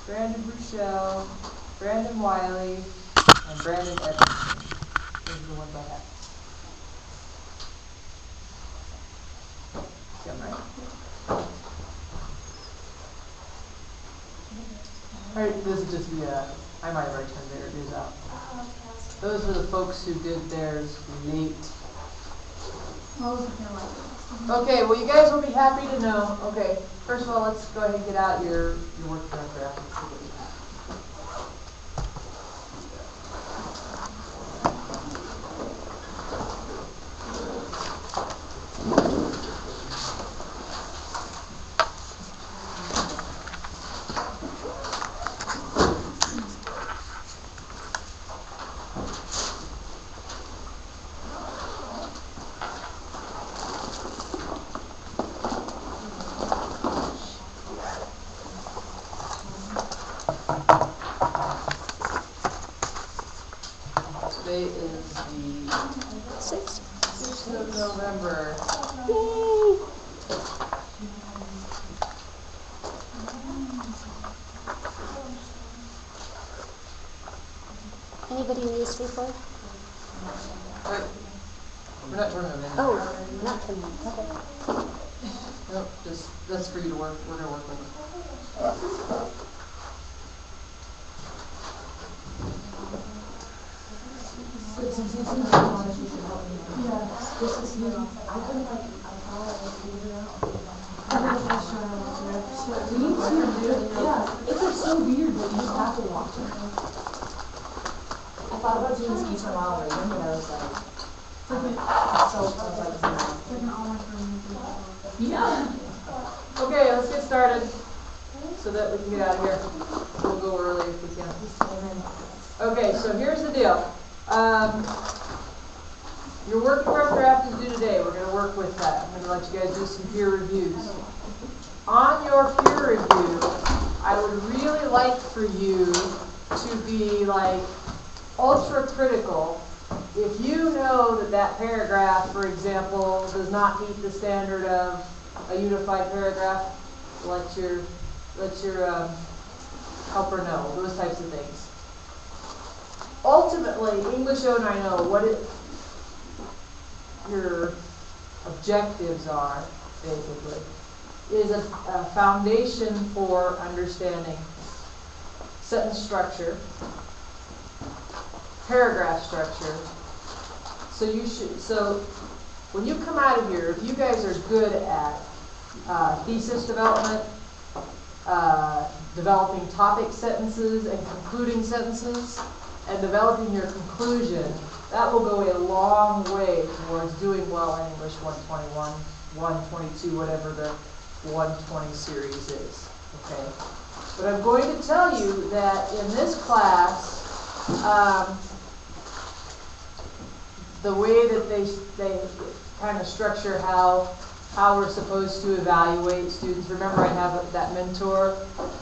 Brandon Rochelle, Brandon Wiley, and Brandon Edmondson. Those are the ones I have. Yeah, right. Alright, this is just the, I might have already turned their dues out. Those are the folks who did theirs late. Okay, well you guys will be happy to know. Okay, first of all, let's go ahead and get out your work graphic. Today is the 6th of November. Yay! Anybody need a sleeper? Right. We're not turning them in. Oh, not for me. Okay. Nope, just that's for you to work. We're gonna work with it. It's like so weird that you just have to watch it. I thought about doing this each while reading, but I was like, Yeah. Okay, let's get started so that we can get out of here. We'll go early if we can. Okay, so here's the deal. Your working rough draft is due today. We're going to work with that. I'm going to let you guys do some peer reviews. On your peer review, I would really like for you to be like ultra critical. If you know that that paragraph, for example, does not meet the standard of a unified paragraph, let your helper know, those types of things. Ultimately, English 090, what your objectives are, basically, is a foundation for understanding sentence structure, paragraph structure. So when you come out of here, if you guys are good at thesis development, developing topic sentences and concluding sentences, and developing your conclusion, that will go a long way towards doing well in English 121, 122, whatever the 120 series is. Okay. But I'm going to tell you that in this class, the way that they kind of structure how we're supposed to evaluate students. Remember, I have that mentor,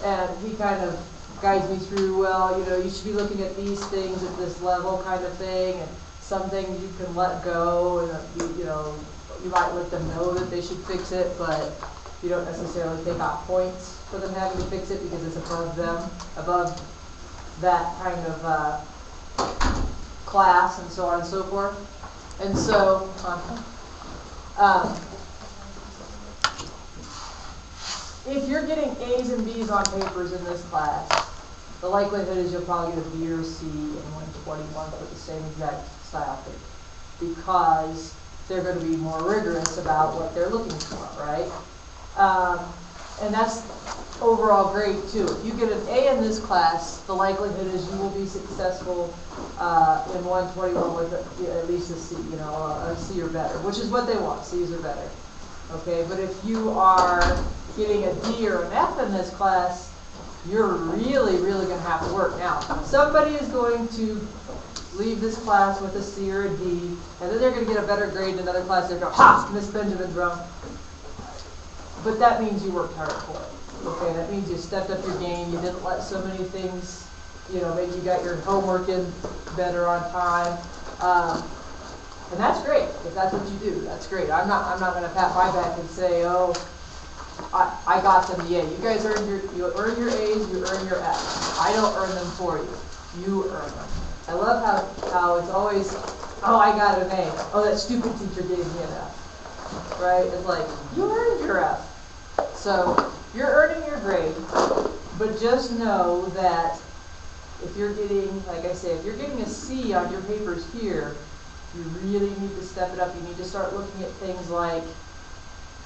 and he kind of guides me through, well, you know, you should be looking at these things at this level kind of thing, and some things you can let go, and you might let them know that they should fix it, but you don't necessarily take out points for them having to fix it because it's above them, above that kind of class, and so on and so forth. And so, if you're getting A's and B's on papers in this class, the likelihood is you'll probably get a B or a C in 121 for the same exact style thing, because they're going to be more rigorous about what they're looking for, right? And that's overall grade too. If you get an A in this class, the likelihood is you will be successful in 121 with at least a C, a C or better, which is what they want. C's or better. Okay, but if you are getting a D or an F in this class, you're really, really going to have to work. Now, somebody is going to leave this class with a C or a D, and then they're going to get a better grade in another class. They're going, ha, Miss Benjamin's wrong. But that means you worked hard for it. Okay, that means you stepped up your game. You didn't let so many things, maybe you got your homework in better on time. And that's great. If that's what you do, that's great. I'm not going to pat my back and say, oh, I got them, yeah, you guys earn you earn your A's, you earn your F's. I don't earn them for you. You earn them. I love how it's always, oh, I got an A. Oh, that stupid teacher gave me an F. Right? It's like, you earned your F. So, you're earning your grade, but just know that if you're getting, like I say, if you're getting a C on your papers here, you really need to step it up. You need to start looking at things like,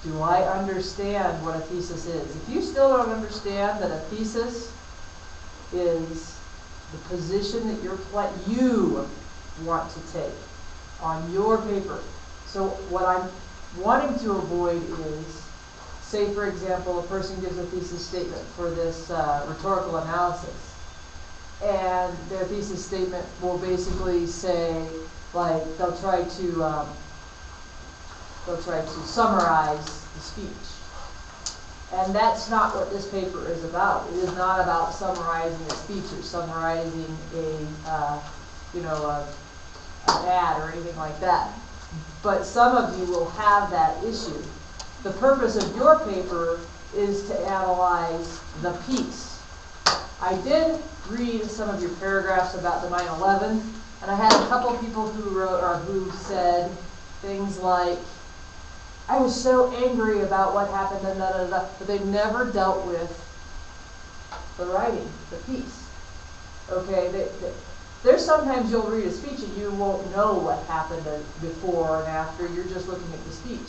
do I understand what a thesis is? If you still don't understand that a thesis is the position that you want to take on your paper. So what I'm wanting to avoid is, say for example, a person gives a thesis statement for this rhetorical analysis. And their thesis statement will basically say, like, they'll try to summarize the speech. And that's not what this paper is about. It is not about summarizing a speech or summarizing an ad or anything like that. But some of you will have that issue. The purpose of your paper is to analyze the piece. I did read some of your paragraphs about the 9/11, and I had a couple people who wrote or who said things like, I was so angry about what happened and but they never dealt with the writing, the piece. Okay, there's sometimes you'll read a speech and you won't know what happened before and after. You're just looking at the speech.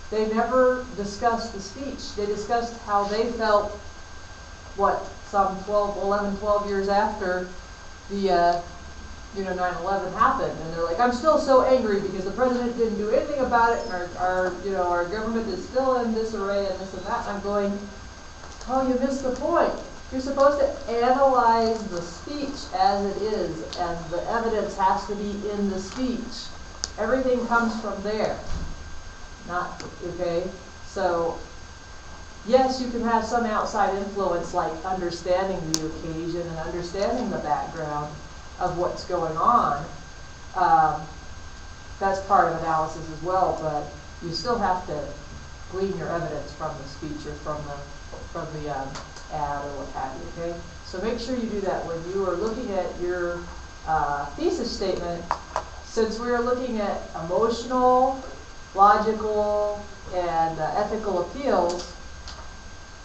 They never discussed the speech. They discussed how they felt, some 12 years after the 9/11 happened, and they're like, I'm still so angry because the president didn't do anything about it, and our government is still in disarray and this and that. And I'm going, oh, you missed the point. You're supposed to analyze the speech as it is, and the evidence has to be in the speech. Everything comes from there. Okay? So, yes, you can have some outside influence like understanding the occasion and understanding the background of what's going on. That's part of analysis as well, but you still have to glean your evidence from the speech or from the ad or what have you, okay? So make sure you do that when you are looking at your thesis statement. Since we are looking at emotional, logical, and ethical appeals,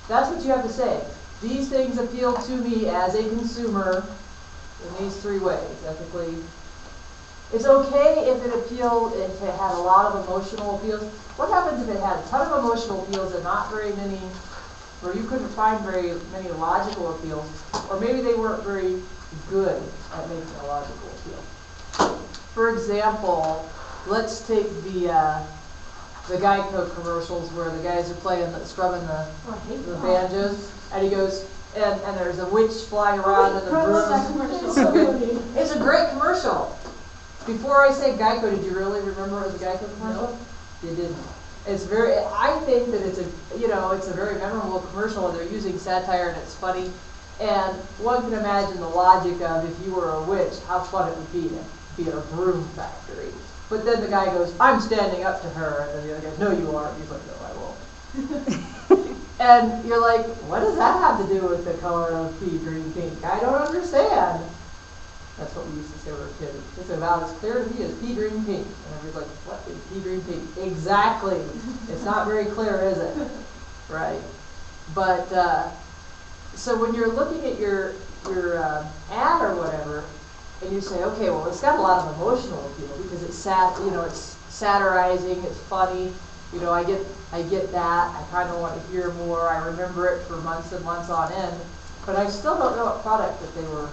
that's what you have to say. These things appeal to me as a consumer in these three ways, ethically. It's okay if it had a lot of emotional appeals. What happens if it had a ton of emotional appeals and not very many, or you couldn't find very many logical appeals, or maybe they weren't very good at making a logical appeal? For example, let's take the Geico commercials where the guys are strumming the banjos, and he goes, and there's a witch flying around in the broom. It's a great commercial. Before I say Geico, did you really remember it was a Geico commercial? No. You didn't. I think that it's a very memorable commercial, and they're using satire and it's funny. And one can imagine the logic of if you were a witch, how fun it would be to be at a broom factory. But then the guy goes, I'm standing up to her, and then the other goes, no you aren't. He's like, no, I won't. And you're like, what does that have to do with the color of pea green pink? I don't understand. That's what we used to say when we were kids. It's about as clear to me as pea green pink. And everybody's like, what is pea green pink? Exactly. It's not very clear, is it? Right? But, so when you're looking at your ad or whatever, and you say, okay, well, it's got a lot of emotional appeal because it's it's satirizing, it's funny. I get that. I kind of want to hear more. I remember it for months and months on end, but I still don't know what product that they were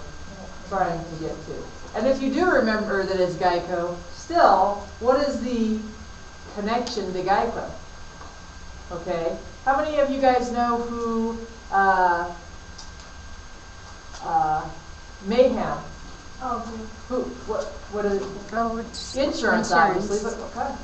trying to get to. And if you do remember that it's Geico, still, what is the connection to Geico? Okay, how many of you guys know who Mayhem? Oh, who? What is it? Oh, it's Insurance, obviously, but what kind?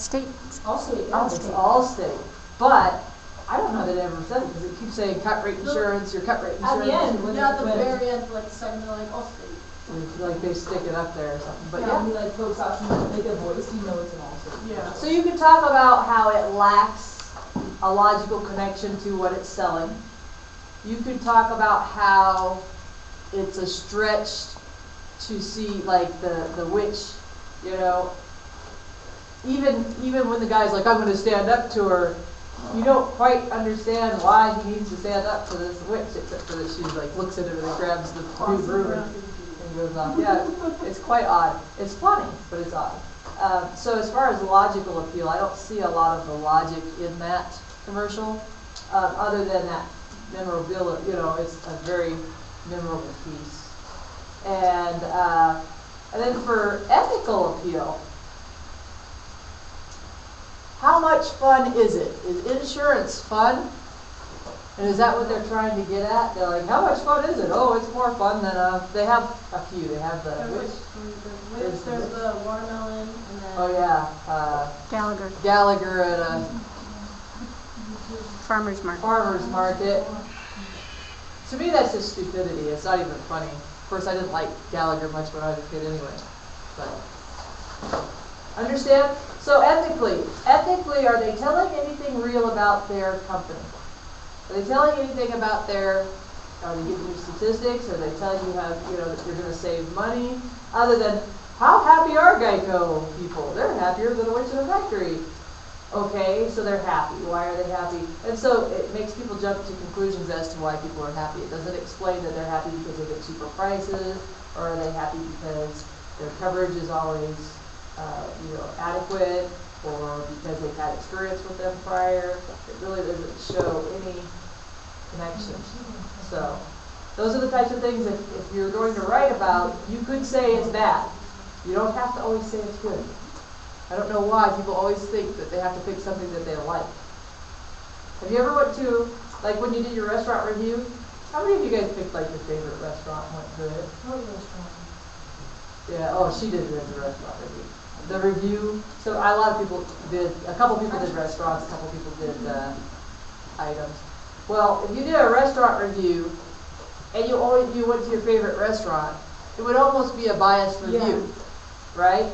State. Allstate. Yeah, it's Allstate. But I don't know that it ever says it because it keeps saying cut rate insurance, your cut rate insurance. At the end, at the very end, like the second, they're like, Allstate. Like they stick it up there or something. But yeah, like folks actually make a voice, it's an Allstate. Yeah. So you can talk about how it lacks a logical connection to what it's selling. You could talk about how it's a stretch to see, like, the witch, you know. Even when the guy's like, I'm going to stand up to her, you don't quite understand why he needs to stand up to this witch, except for that she, like, looks at him and grabs the new broom and goes off. Yeah, it's quite odd. It's funny, but it's odd. So as far as logical appeal, I don't see a lot of the logic in that commercial, other than that memorabilia. You know, it's a very memorable piece. And then for ethical appeal, how much fun is it? Is insurance fun? And is that what they're trying to get at? They're like, how much fun is it? Oh, it's more fun than they have a few. They have the there's the watermelon, and then oh yeah, Gallagher at a farmer's market. farmer's market. To me, that's just stupidity. It's not even funny. Of course, I didn't like Gallagher much when I was a kid anyway. But understand? So ethically, are they telling anything real about their company? Are they telling anything about are they giving you statistics? Are they telling you how, you know, that you're going to save money? Other than, how happy are Geico people? They're happier than the witch in a factory. Okay, so they're happy. Why are they happy? And so it makes people jump to conclusions as to why people are happy. It doesn't explain that they're happy because they get cheaper prices, or are they happy because their coverage is always adequate, or because they've had experience with them prior. It really doesn't show any connection. So those are the types of things if you're going to write about, you could say it's bad. You don't have to always say it's good. I don't know why people always think that they have to pick something that they like. Have you ever went to, like when you did your restaurant review, how many of you guys picked like your favorite restaurant and went through it? what restaurant? Yeah, oh, she did it as a restaurant review. The review, so a lot of people did, a couple people did restaurants, a couple people did items. Well, if you did a restaurant review and you went to your favorite restaurant, it would almost be a biased review, right?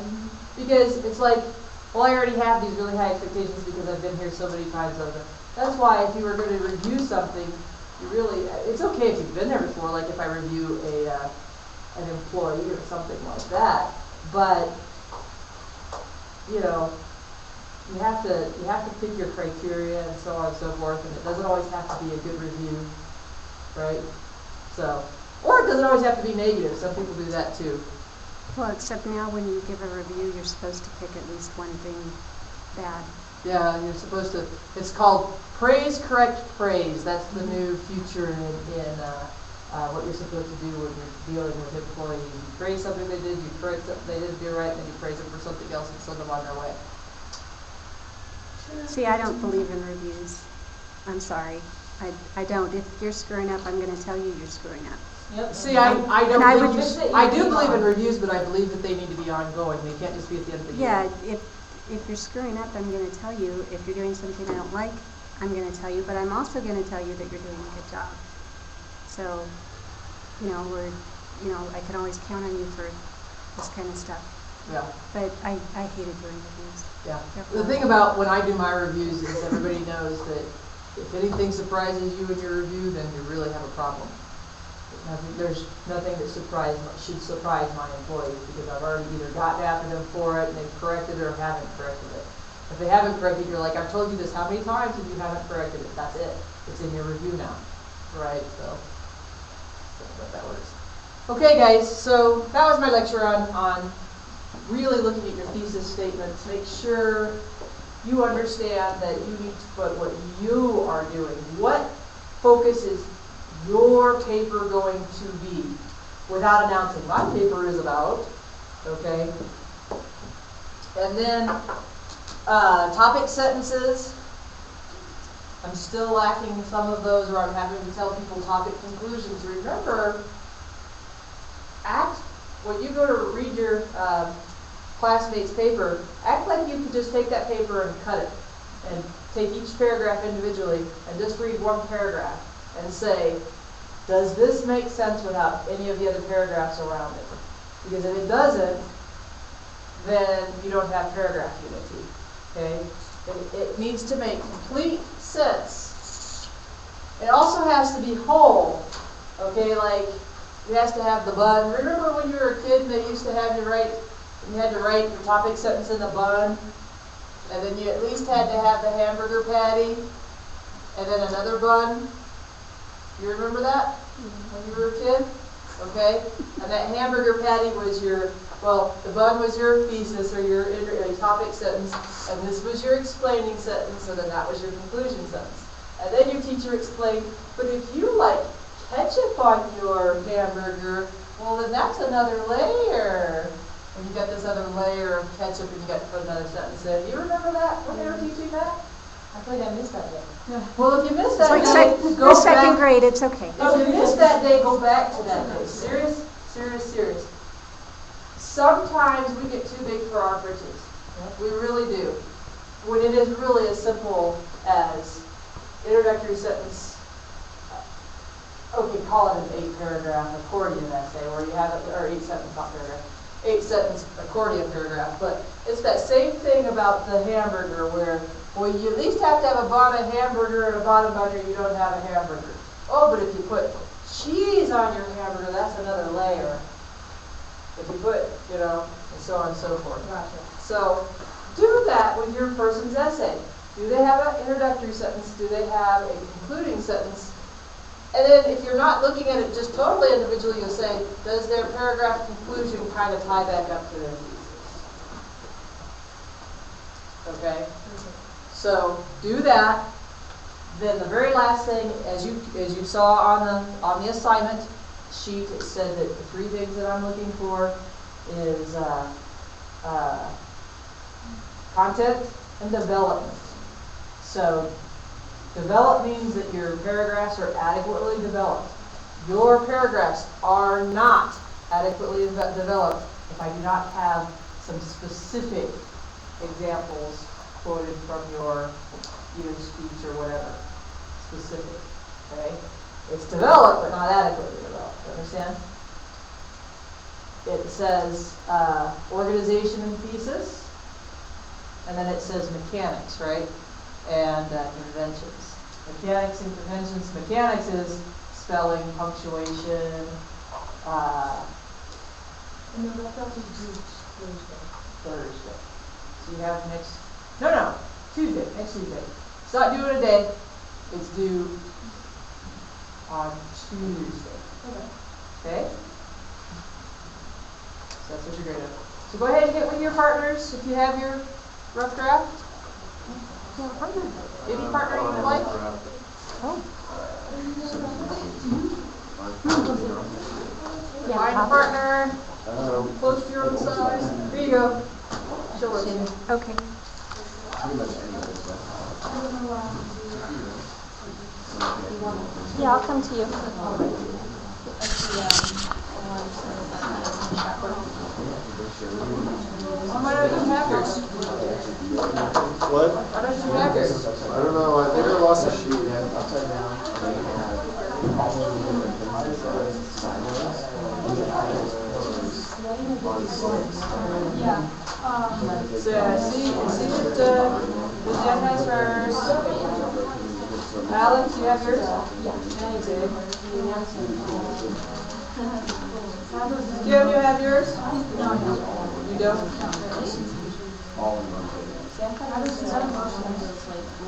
Because it's like, well, I already have these really high expectations because I've been here so many times over. That's why if you were going to review something, you really, it's okay if you've been there before, like if I review an employee or something like that, but you know, you have to pick your criteria and so on and so forth, and it doesn't always have to be a good review, right? So, or it doesn't always have to be negative. Some people do that too. Well, except now when you give a review, you're supposed to pick at least one thing bad. Yeah, you're supposed to. It's called praise, correct, praise. That's the new feature in what you're supposed to do when you're dealing with employees. You praise something they did, you praise something they didn't do right, and then you praise them for something else and send them on their way. See, I don't believe in reviews. I'm sorry. I don't. If you're screwing up, I'm going to tell you you're screwing up. Yep. See, I don't. And I would believe, I do believe in reviews, but I believe that they need to be ongoing. They can't just be at the end of the year. Yeah, if you're screwing up, I'm going to tell you. If you're doing something I don't like, I'm going to tell you. But I'm also going to tell you that you're doing a good job. So, I can always count on you for this kind of stuff. Yeah. But I hated doing reviews. Yeah. The thing about when I do my reviews is everybody knows that if anything surprises you in your review, then you really have a problem. There's nothing that should surprise my employees because I've already either gotten after them for it and they've corrected it or haven't corrected it. If they haven't corrected, you're like, I've told you this how many times and you haven't corrected it. That's it. It's in your review now. Right? So that's that works. Okay, guys. So that was my lecture on really looking at your thesis statements. Make sure you understand that you need to put what you are doing. What focus is your paper going to be without announcing my paper is about, okay? And then topic sentences. I'm still lacking some of those, or I'm having to tell people topic conclusions. Remember, when you go to read your classmate's paper, act like you could just take that paper and cut it and take each paragraph individually and just read one paragraph and say, does this make sense without any of the other paragraphs around it? Because if it doesn't, then you don't have paragraph unity. Okay? It needs to make complete sentence. It also has to be whole, okay, like, it has to have the bun. Remember when you were a kid and they used to have you write, you had to write your topic sentence in the bun, and then you at least had to have the hamburger patty, and then another bun? You remember that when you were a kid? Okay? And that hamburger patty was your, well, the bun was your thesis or your topic sentence, and this was your explaining sentence, and then that was your conclusion sentence. And then your teacher explained, but if you like ketchup on your hamburger, well, then that's another layer. And you got this other layer of ketchup, and you got to put another sentence in. You remember that when they were teaching that? I feel like I missed that day. Well, if you missed that It's day, like go second back. grade, it's okay. If you missed that day, go back to that day. Serious, serious, serious. Sometimes we get too big for our britches. We really do. When it is really as simple as introductory sentence, okay, call it an 8-paragraph accordion essay, where you have it, or 8-sentence, not paragraph, 8-sentence accordion paragraph. But it's that same thing about the hamburger, where, well, you at least have to have a bottom hamburger and a bottom bun, or you don't have a hamburger. Oh, but if you put cheese on your hamburger, that's another layer. If you put, you know, and so on and so forth. Gotcha. So do that with your person's essay. Do they have an introductory sentence? Do they have a concluding sentence? And then if you're not looking at it just totally individually, you'll say, does their paragraph conclusion kind of tie back up to their thesis? Okay? So do that. Then the very last thing, as you saw on the assignment sheet, it said that the 3 things that I'm looking for is content and development. So develop means that your paragraphs are adequately developed. Your paragraphs are not adequately developed if I do not have some specific examples quoted from your either speech or whatever. Specific. Okay? It's developed but not adequately developed. You understand? It says organization and thesis. And then it says mechanics, right? And conventions. Mechanics and conventions. Mechanics is spelling, punctuation. And the left off is due Thursday. So you have Tuesday, next Tuesday. It's not due in a day. It's due on Tuesday. Okay? So that's what you're going to do. So go ahead and get with your partners if you have your rough draft. Any partner you would like? Find a partner close to your own size. Here you go. Show it. Okay. Yeah, I'll come to you. Why don't you have yours? What? Why don't you have yours? I don't know. I think I lost a sheet. Upside down. Yeah. So I see that Jen has hers. Alex, you have yours? Yeah. You did. Kim, you have yours? No. You don't?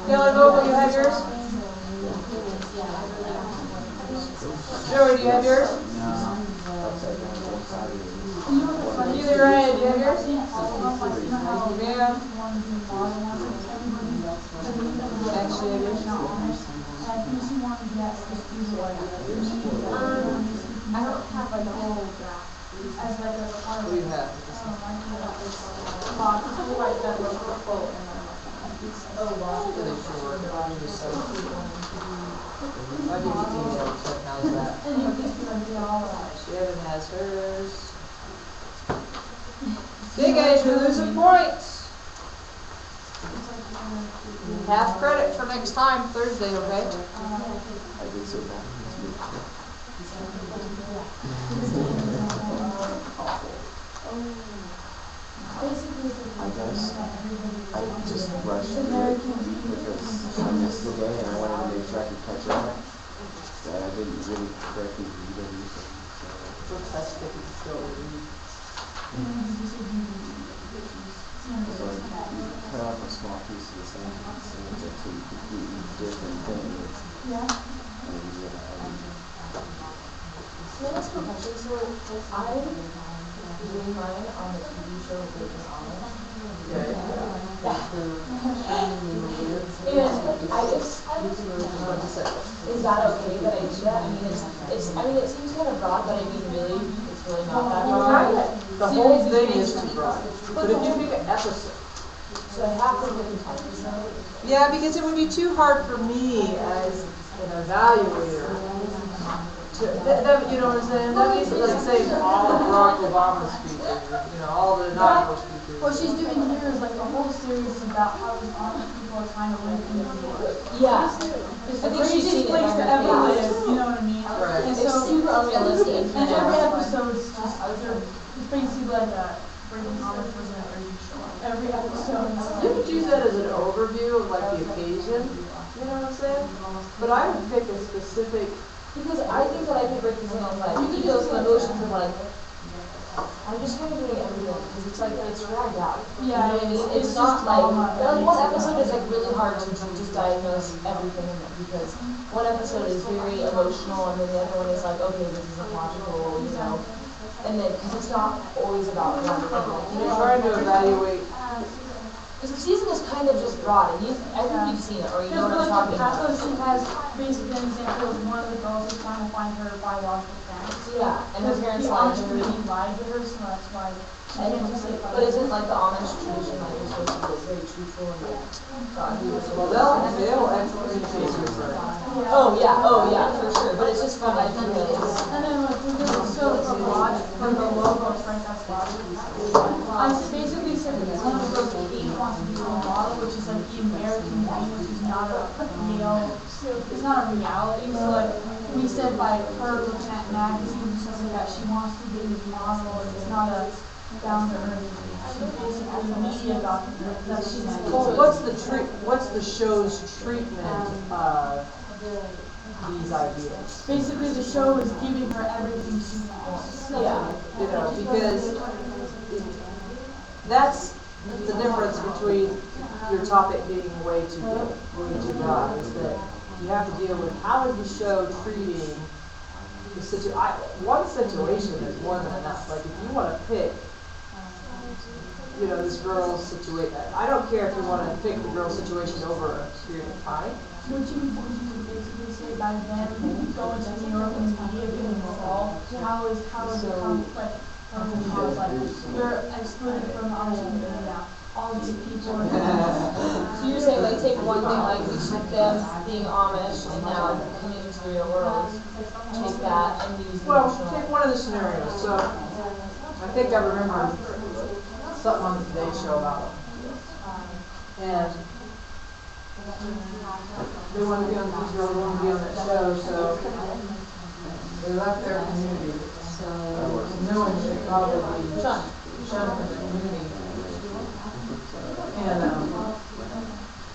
Dylan Vogel, you have yours? Joey, do you have yours? Keely Ryan, do you have yours? Ma'am? Max, do you have yours? I don't have like a whole draft. As like a part What do you have? Really sure. I'm just so. I'll give you details, but how's that? Shannon has hers. Okay guys, you're losing points. Half credit for next time, Thursday, okay? I did so bad. Basically, I guess I just rushed through it because I missed the day and I wanted to make sure I could catch up. That I didn't really correctly read everything. For test if it's still read. So you cut off a small piece of the sentence and it's a completely different thing. Yeah. And So that's a question. So I doing mine on the TV show Baking Omelette. Yeah. And I just, is that okay that I do that? I mean, it seems kind of broad, but I mean, really, it's really not that broad. The whole thing is too broad. But if you pick an episode. So I have to pick an episode. Yeah, because it would be too hard for me as an evaluator to, you know what I'm saying? That means like saying all of Barack Obama's speeches, you know, all the inaugural speeches. What she's doing here is like a whole series about how these honest people are trying to live in New York. Yeah. It's I the think she's seen craziest it place to every ever day. live, you know what I mean? Right. And It's so, super unrealistic. and every episode's just, it's basically like a breaking Amish version of Jersey Shore. Every episode is You could use that as an overview of like the occasion, you know what I'm saying? But I would pick a specific. Because I think that I could break this down like, you could feel some emotions of like, I'm just kind of doing everything, because it's like, it's dragged out. Yeah, You know what I mean? it's It's not just like, drama. one episode is like really hard to just diagnose everything in it, because one episode is very emotional, and then the other one is like, okay, this isn't logical, you know? And then, because it's not always about one thing, like, you You're know? trying to evaluate. Because the season is kind of just broad, and I think you've seen it, or you know Because what I'm like talking half about. of she has basically an example of one of the girls who's trying to find her biological parents. Yeah, and her parents the lied Amish to her. community lied to her, so that's why she And, can't just say. but isn't like the Amish tradition like you're supposed to be like, very truthful and like God who was Well, they'll excommunicate you for it. oh yeah, for sure. But it's just fun, I think that it's And then like because it's so broad from the logo, it's right, that's logic. I basically said that one of the girls, Kate, wants to be a role model, which is like the American dream, which is not a real, it's not a reality. So like we said by her looking at magazines and stuff like that, she wants to be a model. It's not a down to earth dream. She's basically a media document. That's she's Well, what's the show's treatment of these ideas? basically the show is giving her everything she wants. yeah. You know, because that's the difference between your topic being way too big, way too broad, is that you have to deal with how is the show treating the situation. One situation is more than enough. Like if you want to pick, you know, this girl's situation. I don't care if you want to pick the girl's situation over a period of time. Would you basically say by then going to New York and media being involved, how is the conflict you're excluded from the Amish community now. All these people are So you're saying like take one thing like we took them being Amish and now coming into the real world, take that and use the Well, emotional. take one of the scenarios. So I think I remember something on the Today Show about them. And they wanted to be on, these girls wanted to be on that show, so they left their community. So knowing that they'd probably be shunned from the community. And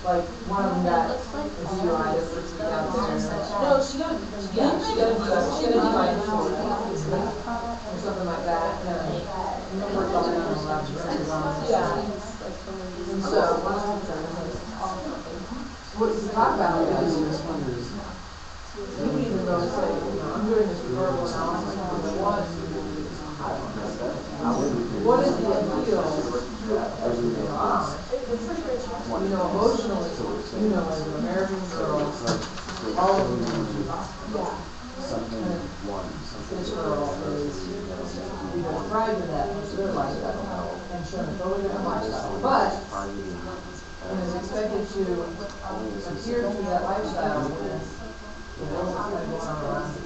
like one of them got a DUI the first week out there. No, she got a DUI before. Or something like that. And they worked all around the lab, she said it was on. Yeah. And so what you talk about is you can even go and say, you know, I'm doing this verbal analysis on what is the appeal you know, emotionally, you know, as an American girl, all of them, this girl is either deprived of that most of their life, and shown a totally different lifestyle, but is expected to adhere to that lifestyle with what's kind of going on around you.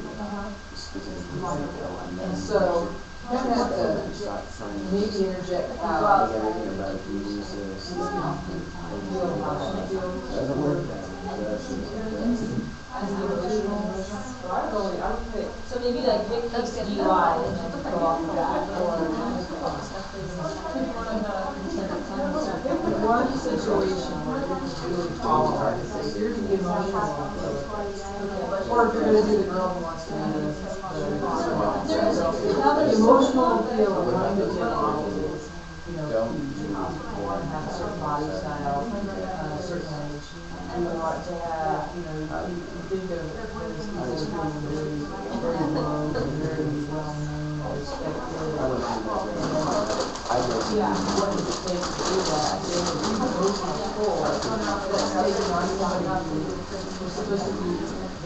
And so, you have to maybe interject how So maybe like pick Kate's DUI and then go off of that, or one of the one situation where you can really follow it, and say, here's the emotional approach. Or if you're gonna do the girl who wants to be the emotional appeal of wanting to be a model is, you know, you want to have a certain body style, a certain age. You want to have, you know, you think of those people as being very, very loved and very well known and respected. Yeah, what does it take to do that? There's a huge emotional pull that's taken on somebody who's supposed to be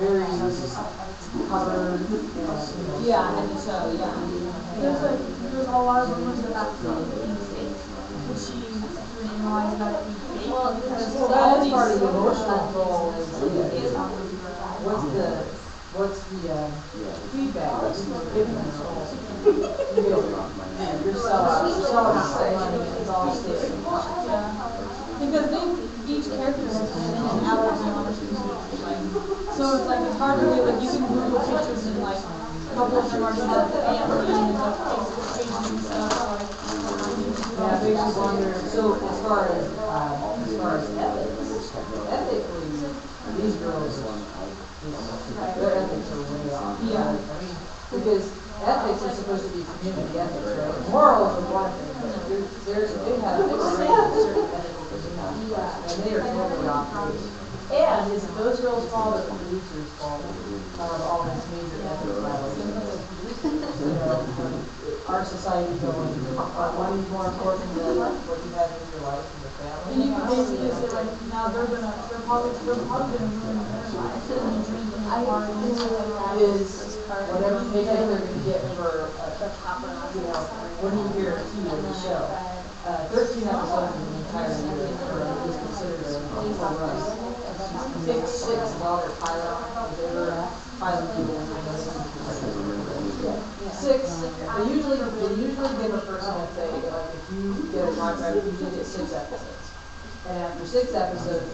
very covered and, you know. Yeah, and so, yeah. There's a lot of rumors that that's being fake. Would she realize that it'd be fake? Well, Well, that is part of the emotional pull is what's the feedback that people are giving their soul. You're selling us some money and it's all stated. Yeah. Because each character has an allergy on it. So it's like, it's hard to get, like, you can Google pictures and like, a couple of them are just like the family and like Facebook pages and stuff, like. Yeah, it makes you wonder, so as far as ethics, ethically, these girls, their ethics are way off. Yeah. I mean, because ethics is supposed to be community ethics, right? Morals are one thing, but they have certain ethical principles, and they are totally off base. And is it those girls' fault or the producers' fault of all these major ethics violations? You know, our society going, money's more important than what you have in your life and your family. And you can basically say like, now they're probably gonna ruin their life, and you drink and party and stuff like that. Is whatever paycheck they're gonna get for, you know, what do you guarantee on the show? 13 episodes in the entire year is considered a full run. Take 6 while they're pilot, they were pilot people in the 6, they usually give a person, let's say, like if you get a contract, you usually get 6 episodes. And after 6 episodes,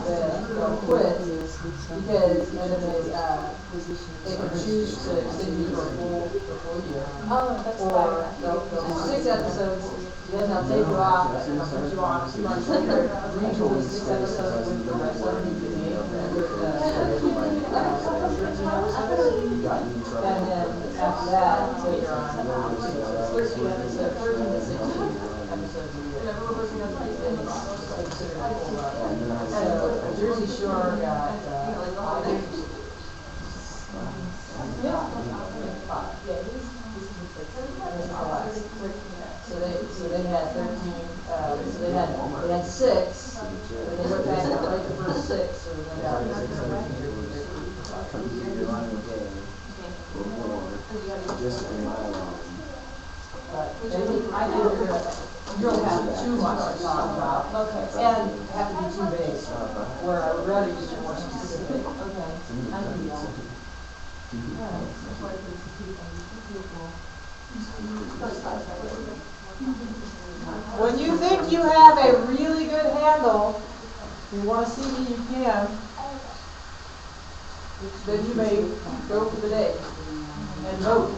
they'll quit because, and then they can choose to extend you for a full year. Oh, that's Or fine. they'll do 6 episodes, then they'll take you off and they'll put you on a month later, usually 6 episodes with the rest of them you made, and then after that, later on, it's 13 episodes, 13 to 16 episodes a year. Considered a full run. So Jersey Shore got 5 episodes. Yeah, so they had 13, so they had 6, and they went back and played the first 6, so they got 6, 13. But I think you don't have too much to talk about. Okay. And have to be too vague, where I would rather use more specific. Okay. I can do that. When you think you have a really good handle, you want to see me, you can. Then you may go for the day and vote.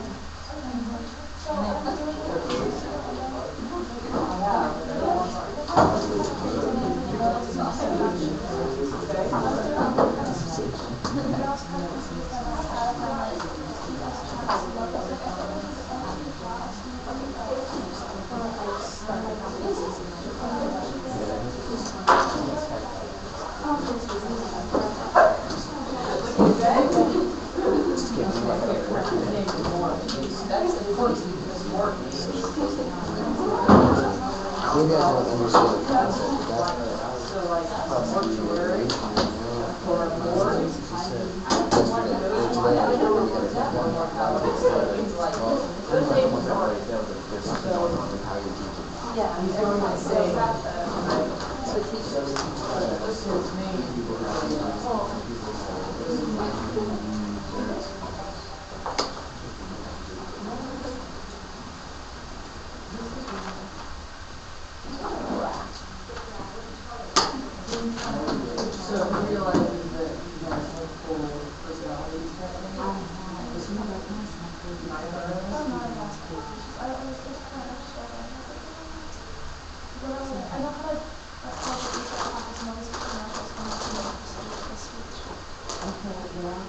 That's the point, it's more. Maybe I don't understand the concept, but that's So like, mortuary, or a board, things like, those things are, Yeah. he's going to say, this is me. So he realizes that he has multiple personalities happening. Is he like I don't know. Let's call it each office notice for commercials from the speech. Okay, yeah.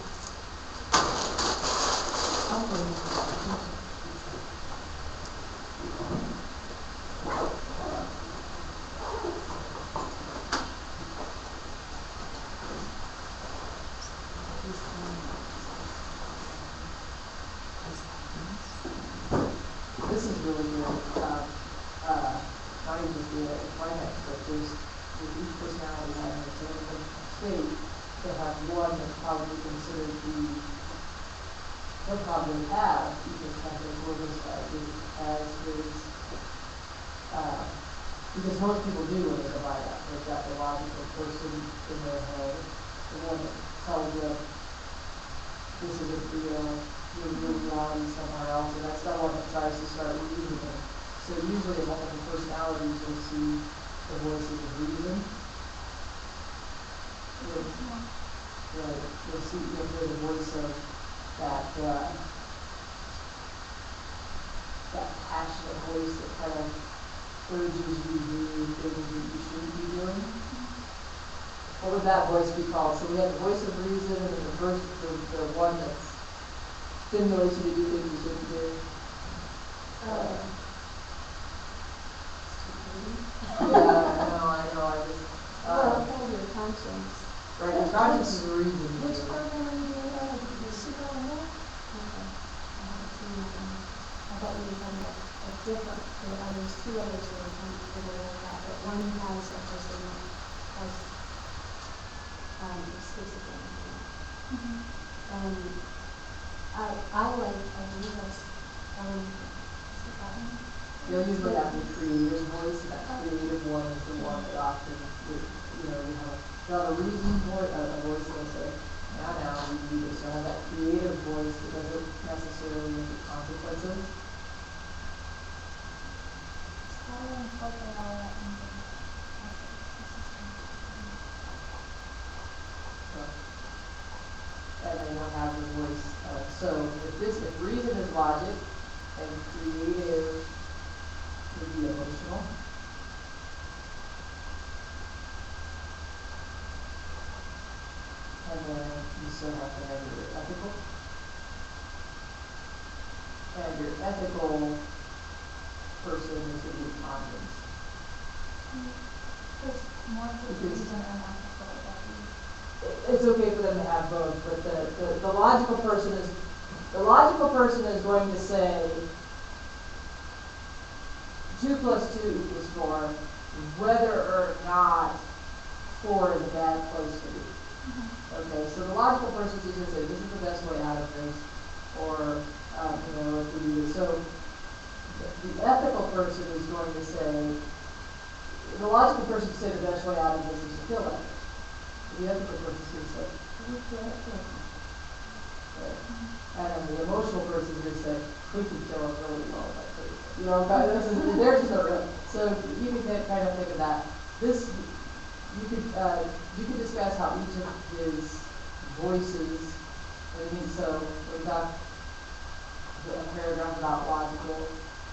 This is really good, not even just the finance, but there's each personality having its own state, to have one that's probably considered they'll probably have even categories as his, because most people do when they divide up, they've got the logical person in their head, the one that tells you this isn't real, you're reality somewhere else, and that's the one that tries to start reasoning. So usually in multiple personalities, you'll see the voices of reason. You'll hear the voice of that passionate voice that kind of urges you to do things that you shouldn't be doing. What would that voice be called? So we have the voice of reason, and then the one that stimulates you to do things you shouldn't do. I know. Your conscience. Right, your conscience is a reason. Which program are you doing that? The super window? I thought we had a different, there's two others that are trying to figure it out, but one has a person that has schizophrenia. And I believe that's, You'll usually have the creative voice, and that creative one is the one that often, you have a reason voice, a voice that will say, now, we do this. So have that creative voice that doesn't necessarily look at consequences. How do I incorporate all that into And then you'll have the voice of, so if reason is logic, and creative would be emotional. And then you still have to have your ethical. And your ethical person is going to be conscience. Because more of the reason and ethical It's okay for them to have both, but the logical person is going to say 2 + 2 equals 4, whether or not 4 is a bad place to be. Okay, so the logical person is going to say this is the best way out of this, or if we do this. So the ethical person is going to say, the logical person can say the best way out of this is to kill them. The ethical person is going to say, we can't kill them. Okay. And the emotional person is going to say, we can kill them really well, but there's no real. So you can kind of think of that. You could discuss how each of his voices. So we got a paragraph about logical.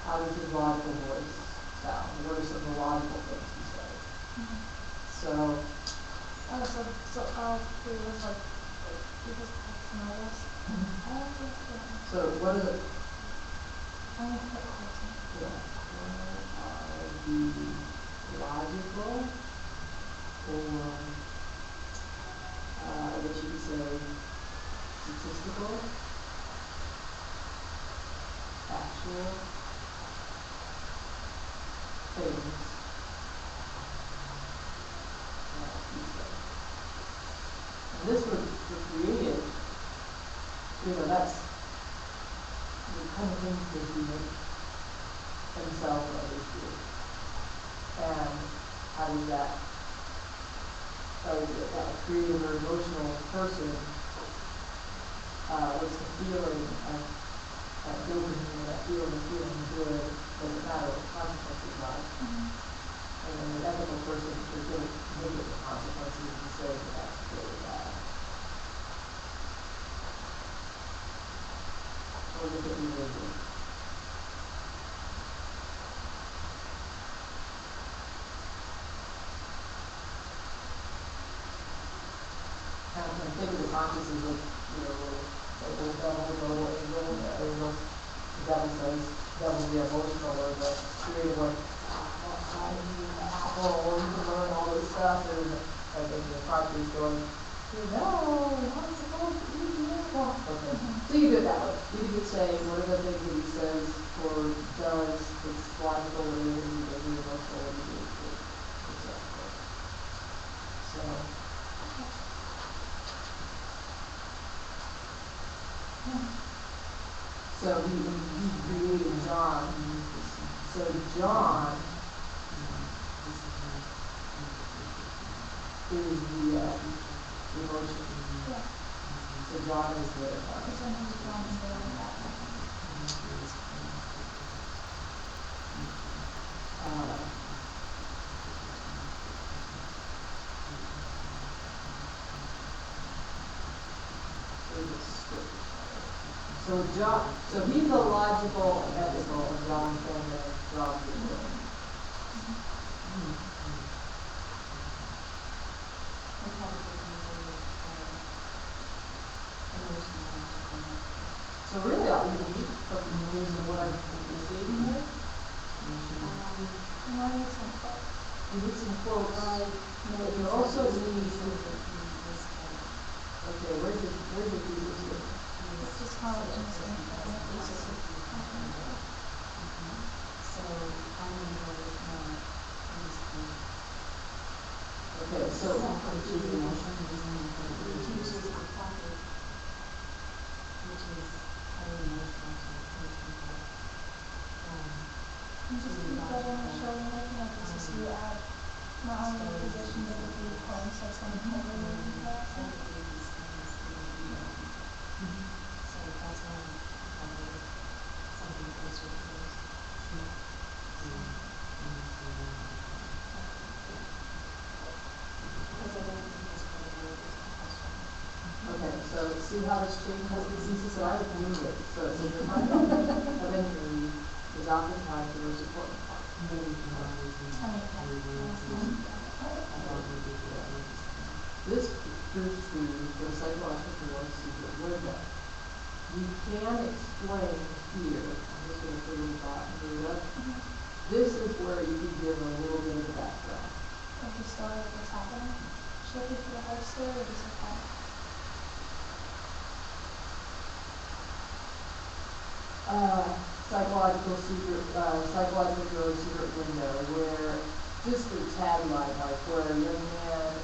How does his logical voice sound? What are some of the logical things he says? So. so all three was like, he just nervous. So what are the? I'm a quick person. Yeah. What are the logical, or I guess you could say statistical, factual things he said. And this would, for creative, that's the kind of things that he makes himself or others do. And how does that creative or emotional person, what's the feeling of that dopamine, that feeling good, doesn't matter what the consequences are. And then the ethical person is going to look at the consequences and say that that's good or bad. Or look at religion. conscious is a, you know, like a devil, little angel, angel, the devil says, devil's the emotional or the spirit of like, apple, or you can learn all this stuff, and like in the property going, no, you're not supposed to eat the apple. Okay, so you do it that way. You could just say, what are the things that he says or does that's logical, or what he does the emotional, what he does exactly. So. So he created John. So John is the emotion. Yeah. So John is the Because sometimes John is there like that. So John, so he's the logical and ethical, and John's kind of John's the will. So really, all you need from what I'm stating here, You want to get some quotes? you need some quotes. But you also need some. Okay, where's the thesis here? It's just how it is in the thesis. Okay, so You just keep that in and show them looking at this, so you add not only the position, but the three points, that's when you cover moving process. okay, so see how this changes the thesis, and I would move it. So it says the content of any movie is oftentimes the most important part. This proves to the psychological secret window. You can explain here, I'm just going to put it back and move it up. This is where you can give a little bit of the background. Like the story of what's happening. Should I give you the whole story or just a part? Psychological secret window, where just the tagline, like where a young man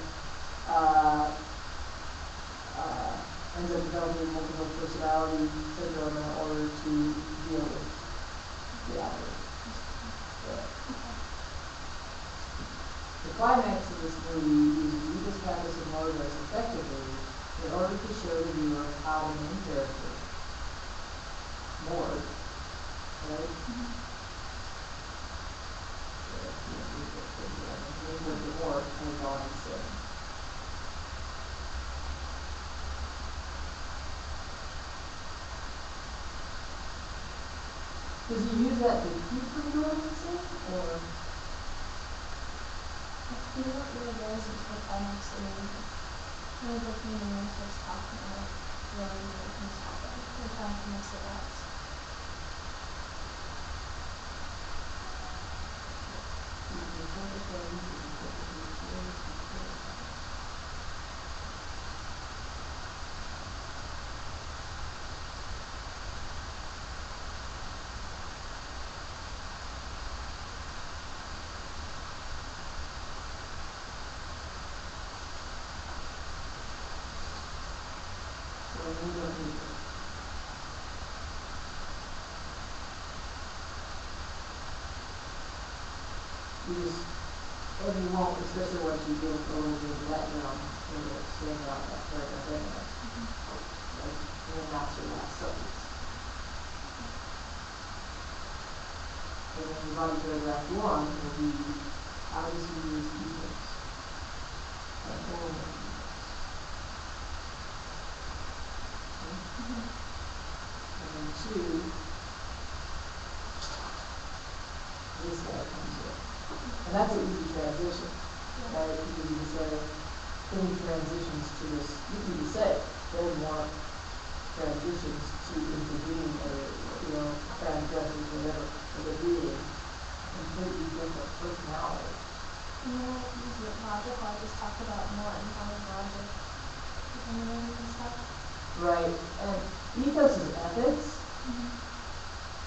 ends up developing multiple personality syndrome in order to deal with reality. The climax of this movie uses Lucas Pappas and Logos effectively in order to show the viewer how the main character, Mort, right? Mort has gone insane. Does he use that to keep from going insane, or? You don't really realize until the climax of the movie. When you're looking and you're just talking about really what things happen. You're trying to mix it up. And you won't, especially once you get a little bit of letdown, when you're staying out that paragraph anyway. Like, and then that's your last sentence. And then your body paragraph 1 will be, how does he use defense? Like horrible defense. And then 2, this guy comes in. And that's an easy transition, right? Because you can say, then he transitions to this, you can say, would want transitions to into being transgressors, whatever, into being completely different personalities. You know, using logic, I just talked about more and how logic and stuff. Right, and ethos is ethics,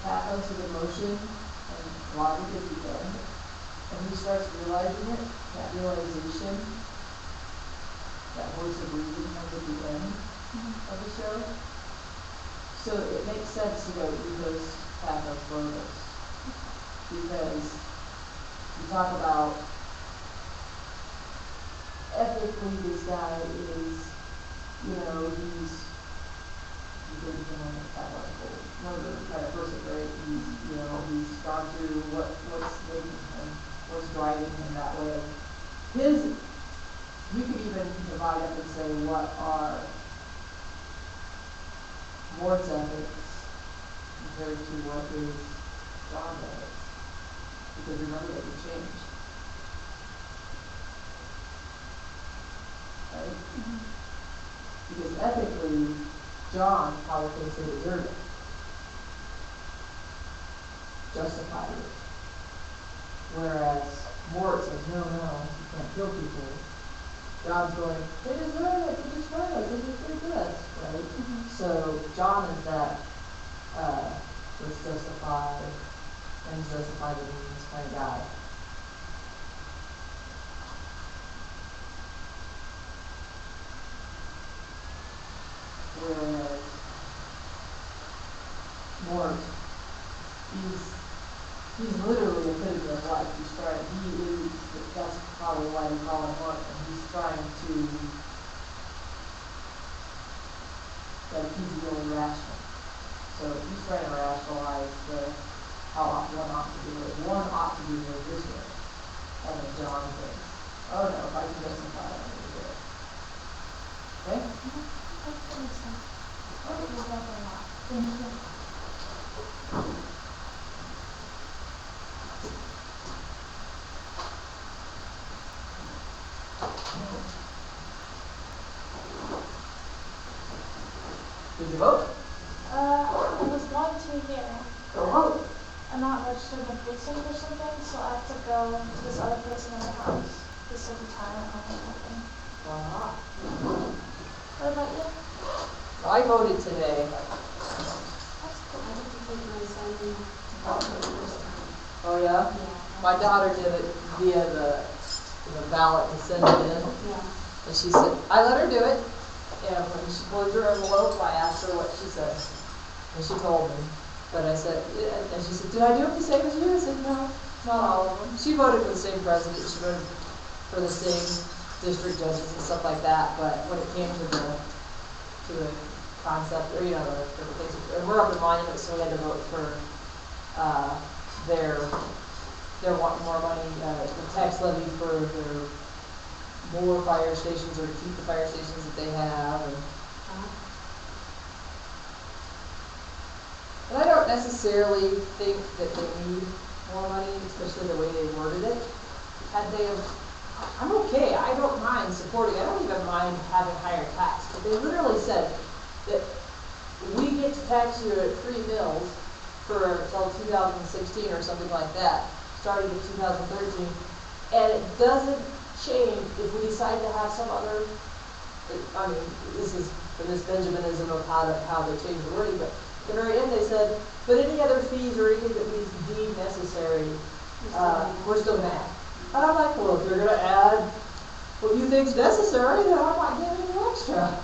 pathos is emotion, and logic is the end. And he starts realizing it, that realization, that voice of reason comes at the end of the show. So it makes sense to go ethos, pathos, logos. Because you talk about ethically this guy is, he's been a pathological murder kind of person, right? He's gone through what's making him, what's driving him that way. You could even divide up and say what are Mort's ethics compared to what is John's ethics. Because remember they can change. Right? Because ethically, John probably thinks they deserve it. Justified it. Whereas Mort says, no, you can't kill people. John's going, they deserve it, they just right, they did this, right? So John is that, let's justify, and justify the means kind of guy. Whereas Mort, he's literally a epitome of life. That's probably why they call him Mort, and he's trying to, he's the only rational. So he's trying to rationalize how one ought to do it. One ought to do it this way. And then John thinks, oh no, if I can justify it, I'm going to do it. Okay? That makes sense. Okay, well, that's a lot. Thank you. Did you vote? I was going to here. Go vote. I'm not registered with precinct or something, so I have to go to this other place in my house. This is retirement home or something. What about you? I voted today. That's cool. I have to take my son out for the first time. Oh yeah? Yeah. My daughter did it via the ballot to send it in. Yeah. And she said, I let her do it. And when she closed her envelope, I asked her what she said. And she told me. But I said, and she said, did I do it the same as you? I said, no, not all of them. She voted for the same president. She voted for the same district judges and stuff like that. But when it came to the concept, or the things, and we're up in Monument, so we had to vote for their wanting more money, the tax levy for their more fire stations, or to keep the fire stations that they have. And I don't necessarily think that they need more money, especially the way they worded it. I'm okay, I don't mind supporting, I don't even mind having higher tax, but they literally said that we get to tax you at 3 mils until 2016 or something like that, starting in 2013, and it doesn't change if we decide to have some other, this is the Miss Benjaminism of how they change the wording, but at the very end they said, but any other fees or anything that we deem necessary, we're still going to add. And I'm like, well, if you're going to add what you think's necessary, then I'm not giving you extra.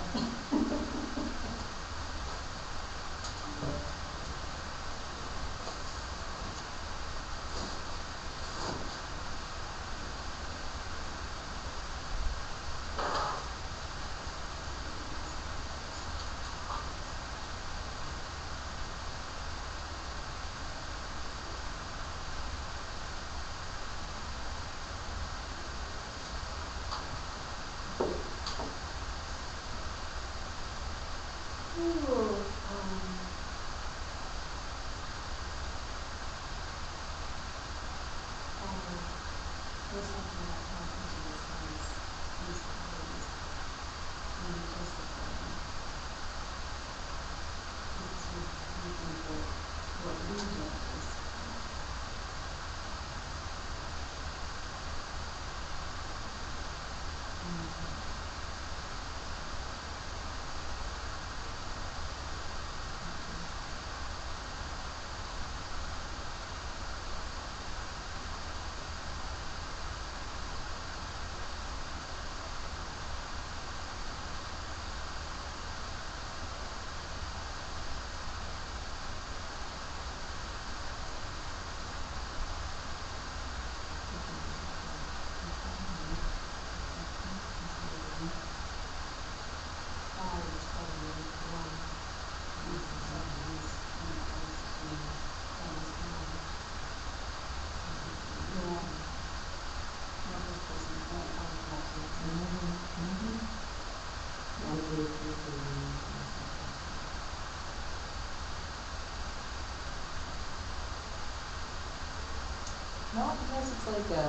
not unless it's like a,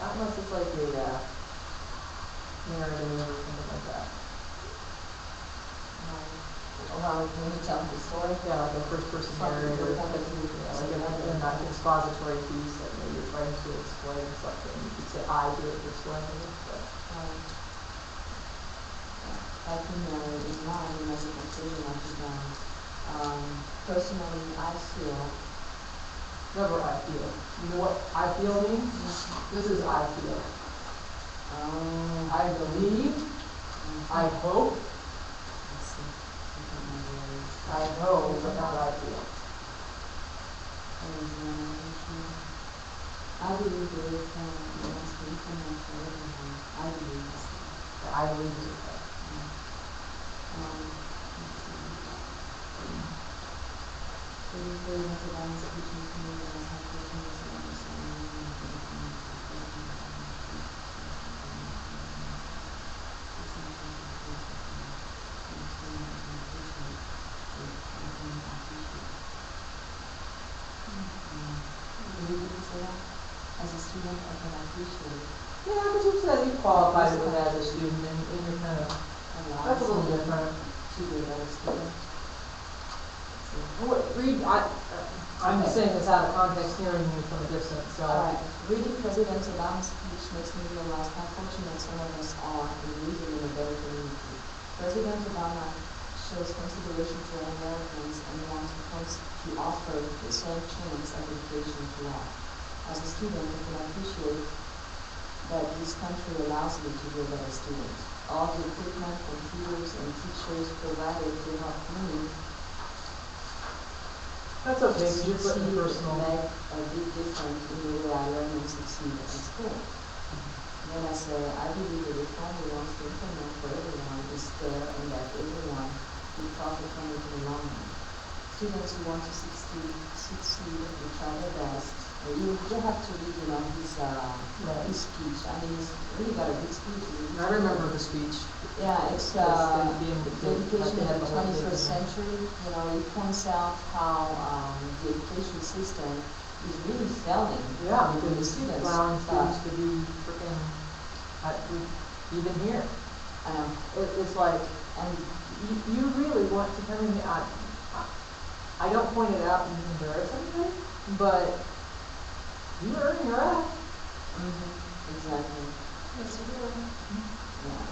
not unless it's like a, narrative or something like that. Well, when you tell the story. Yeah, like a first person narrator, yeah, like in that expository piece that maybe you're trying to explain something, you could say, I did this way, but. I think in mine, as a conclusion, I put down, personally, I feel. Never I feel. You know what I feel means? This is I feel. I believe, I hope, I know, but not I feel. I believe there is information for everyone. I believe this. I believe is okay. As a student, I can appreciate it. Yeah, because you said you qualified it with as a student, and you're kind of, that's a little different. To be a better student. I'm just saying this out of context, hearing you from a distance, so. Alright, reading President Obama's speech makes me realize how fortunate some of us are in living in a better community. President Obama shows consideration to all Americans and wants to offer the same chance of education to all. As a student, I can appreciate that this country allows me to be a better student. All the equipment, computers, and teachers provided to help me That's okay, you just put in personal. make a big difference in the way I learn and succeed at school. When I say I believe the reform we want to implement for everyone is fair and that everyone will profit from it in the long run. Students who want to succeed, will try their best. You have to read, his speech. I mean, he's really got a good speech. I remember the speech. Yeah, it's dedication of the 21st century. He points out how the education system is really failing. Yeah, with the because students. allowing students to be freaking, even here. It's like, and you really want to come in here, I don't point it out and embarrass anybody, but you earn your ass. Exactly. Yes, we do. Yeah.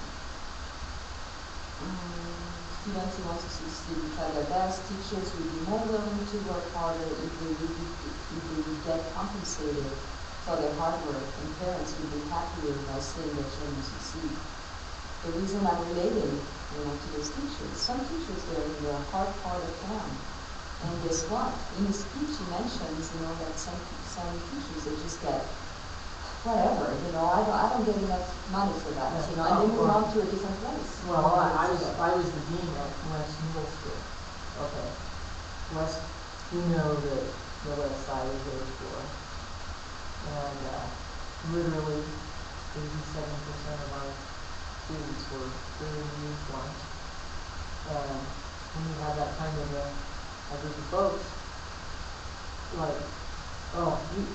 Students who want to succeed will try their best. Teachers will be more willing to work harder if they would get compensated for their hard work, and parents will be happier by seeing their children succeed. The reason I'm relating, to those teachers, some teachers they're in the hard part of town. And guess what? In his speech he mentions, that some teachers they just get whatever, I don't get enough money for that, and they move on to a different place. Well, I was the dean at West Middle School. Okay. West, you know that the West Side is very poor. And literally 87% of our students were very uniform. And when you have that kind of a group of folks, like,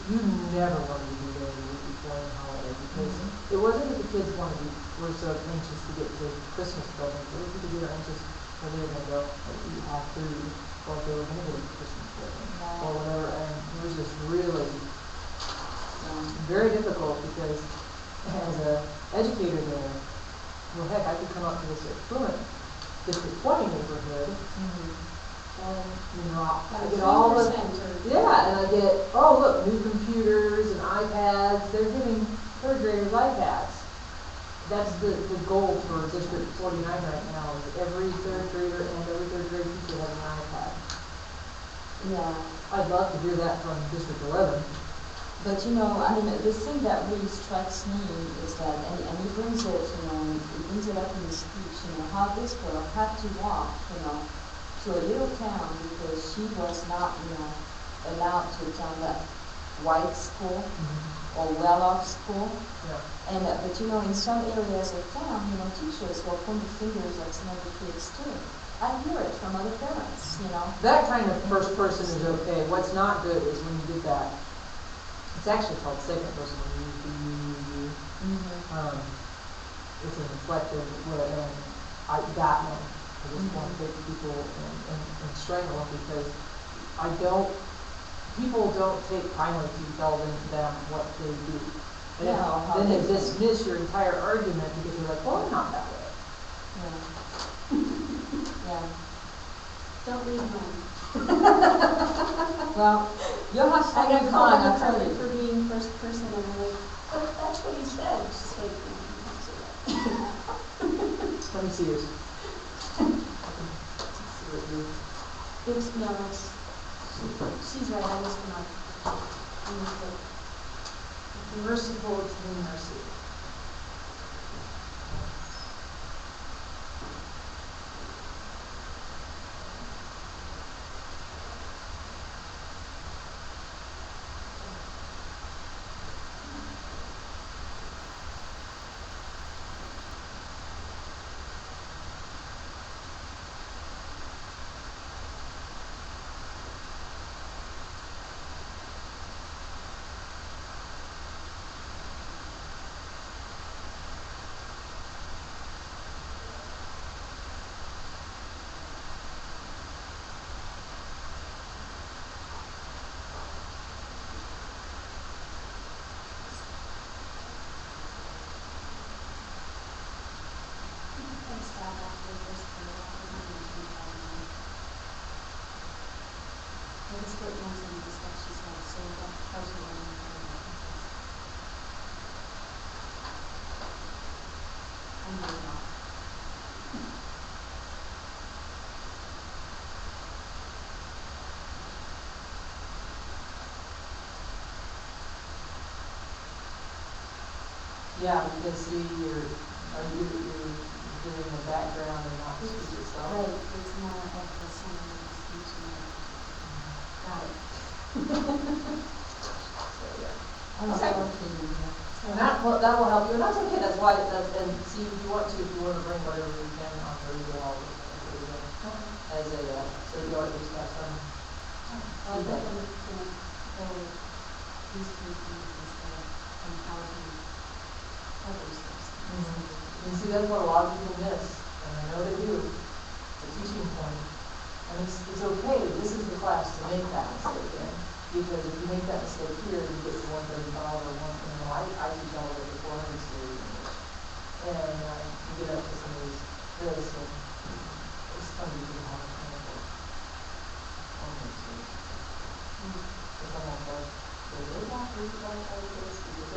you never wanted to be there the week before the holiday, because it wasn't that the kids were so anxious to get to the Christmas building, it was because they were anxious where they were going to go and have food, or if they were going to go to the Christmas building, or whatever, and it was just really very difficult, because as an educator there, well, heck, I could come up to this affluent District 20 neighborhood, and I get all the, and I get, look, new computers and iPads, they're giving third graders iPads. That's the goal for District 49 right now, is every third grader and every third grade teacher has an iPad. Yeah. I'd love to hear that from District 11. But the thing that really strikes me is that, and he brings it, he brings it up in his speech, how this girl had to walk, to a little town because she was not, allowed to attend that white school or well-off school. Yeah. And but in some areas of town, teachers will point the fingers at some of the kids too. I hear it from other parents, That kind of first person is okay. What's not good is when you get that It's actually called second person you. It's an inflected word, and I got one. I just want to take people and strangle them because people don't take kindly to you tell them what they do. And then they dismiss your entire argument because you're like, well, I'm not that way. Yeah. Don't leave home. Well, you'll have to I got time called I'll on tell credit you. for being first person, and I'm like, but that's what he said. Just like, no, you can't say that. Let me see yours. I can see what you. She's right, I was not. Merciful to the mercy. Yeah, because see, you're giving the background and not the speech itself. Right, it's more of the summary of speech and got it. Okay. And that will help you, and that's okay, that's why, and see, if you want to bring whatever you can on Thursday, I'll as a, so you already just have some. I'll definitely go with these three things instead and how to others those things. And see, that's what a lot of people miss, and I know they do, the teaching point. And it's okay, this is the class to make that mistake in, because if you make that mistake here, you get to 135 or I teach all the way to 400 series English. And you get up to some of these, this, and it's going to be pretty hard to handle. Because I'm almost like,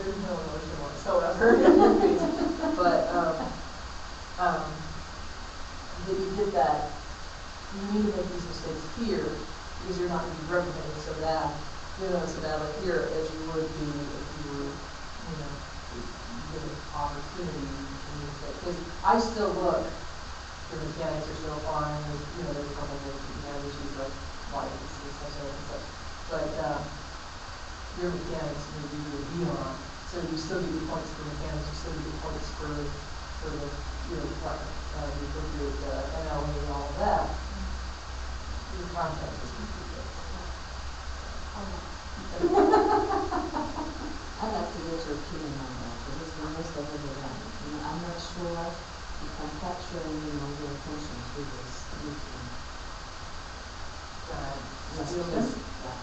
there's no emotion whatsoever in your face. But, did you get that? You need to make these mistakes here because you're not going to be reprimanded so bad, so badly here as you would be if you were, given opportunity to use it. Because I still look, the mechanics are still fine, there's a couple of issues like lights and such and such. But your mechanics need you to be on. So you still get your points for mechanics, you still get your points for the department, the appropriate MLA and all of that. Your content is pretty good. I'd like to get your opinion on that, because the most of it around. I'm not sure if I'm capturing, the attention to this meeting. Yes, please. Yeah.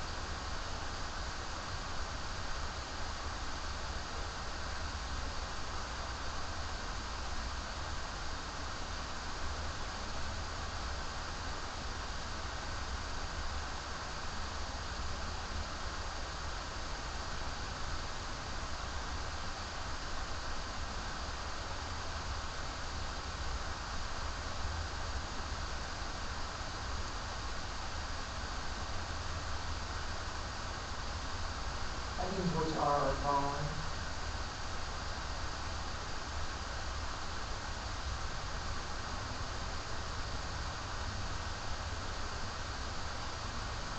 I think which are following.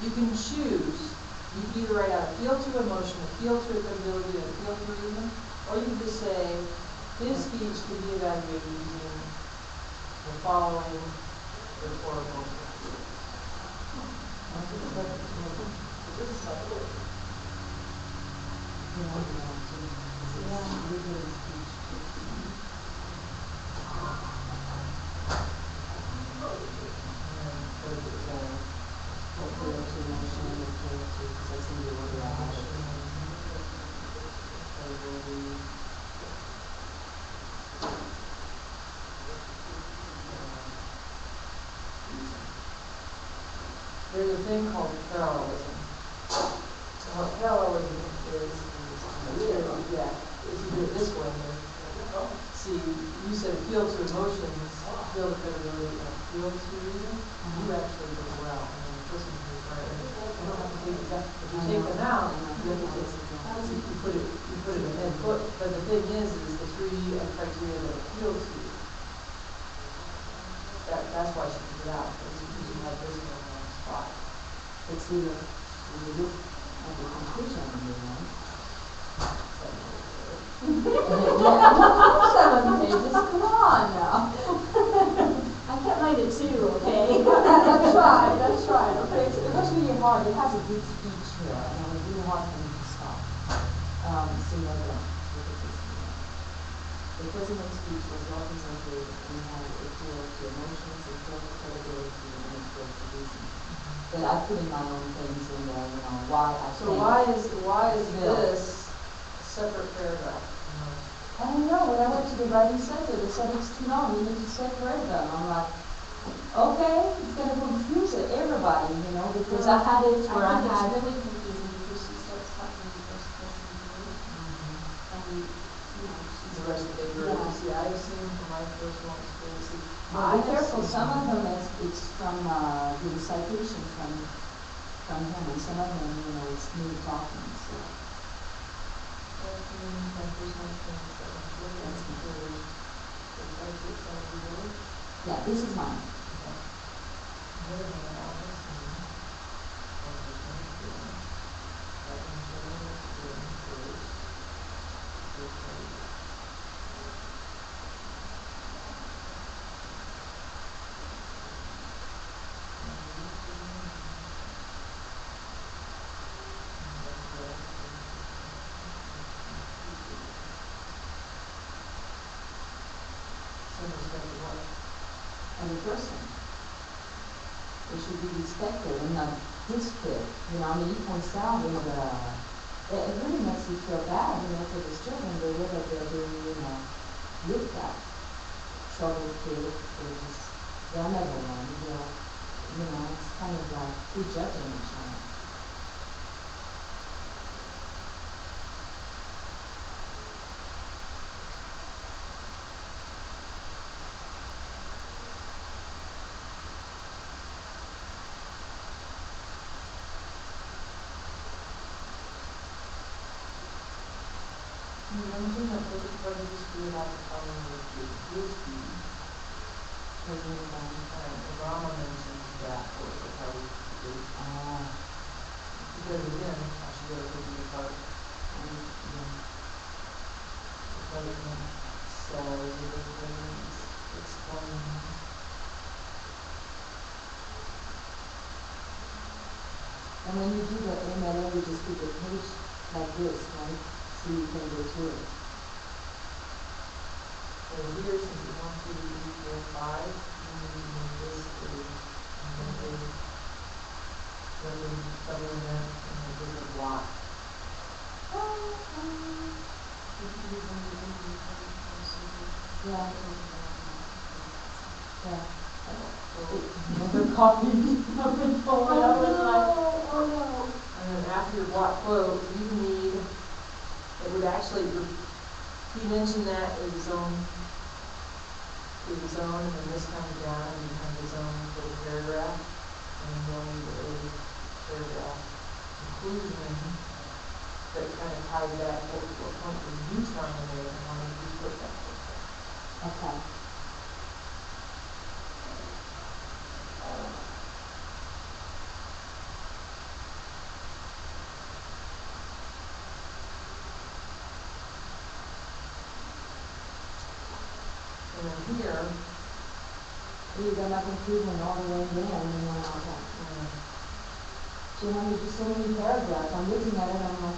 You can choose. You can either write out appeal to emotion, appeal to ability, and appeal to reason, or you can just say, his speech can be evaluated using the following rhetorical tools. There's a thing called parallelism. So what parallelism is if you do it this way here, see, you said appeal to emotions, appeal to credibility, and appeal to reason, you actually go well, and then the person goes right, and you don't have to take that, if you take them out, you have to take, you put it ahead, but the thing is the three criteria that appeal to you, that's why she took it out, because you have this in one spot. But see, when you look at the conclusion of the one, 7 pages, come on now. I kept mine at 2, okay? That's right, okay? it was really hard. It has a good speech here, and it was really hard for me to stop. So you know, look at this here. The president's speech was well presented and had a appeal to emotions, appeal to credibility, and appeal to reason. But I put in my own things in there, you know, why I So think. why is this a separate paragraph? I don't know, when I went to the writing center, they said it's too long, we need to separate them. I'm like, okay, it's gonna confuse everybody, you know, because I had it where I think had. it's really confusing because she starts talking in the first person view, and she's The rest of the paper, Yeah. see, I assume from my personal experience, Be careful, some of them it's from, the citation from him, and some of them, you know, it's me talking, so. Yeah, this is mine. And the person. They should be respected and not disparate. You know, I mean, he points out is, it really makes you feel bad, you know, for these children, the way that they're being, you know, looked at. Troubled kids, they'll never learn, you know, it's kind of like prejudging a child. Obama mentioned that for public speakers. Because again, I should go to the part. The president says, or the president explains. And when you do the MLA, you just put the page like this, right? So you can go through it. So here, since it's 1, 2, 3, 4, 5, you need to make this a supplement and make this a block. Yeah. Yeah. Another copy. And then after your block quote, you need, it would actually, he mentioned that as his own, and then this comes down and you have his own little paragraph, and then you'll need a paragraph conclusion that kind of ties that, what point were you trying to make, and why did you put that there? Okay. And then here, You're gonna conclude when all the way there and then all that. So when you do so many paragraphs, I'm looking at it, I'm like,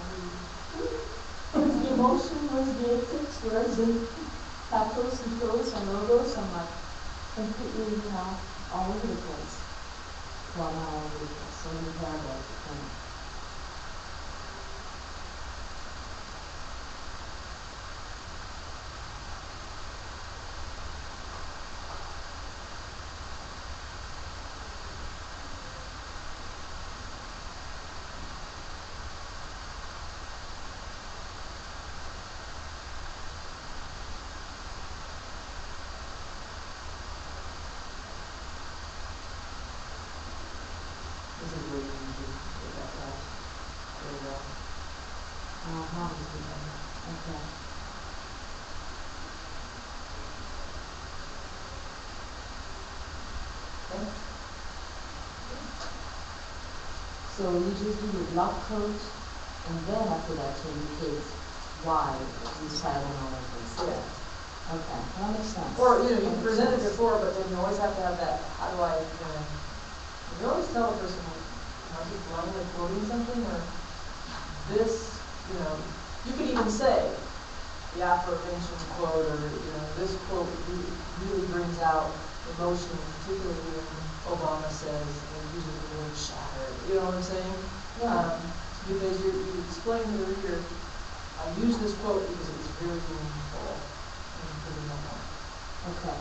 the emotion was deistics, whereas the pathos and prose and logos, I'm like completely, all over the place. Well, not all over the place, so many paragraphs of things. This is where you need to get that out. There you go. Okay. Okay. So you just do your block coat, and then after that you indicate why you decided on all of this. Yeah. Okay, that makes sense. Or, you presented before, but then you always have to have that, how do I, you always tell a person, am I just blindly quoting something, or this, you could even say, the aforementioned quote, or, this quote really brings out emotion, particularly when Obama says, uses the word shattered, you know what I'm saying? Yeah. Because you explain to the reader, I use this quote because it was very meaningful, and pretty normal. Okay.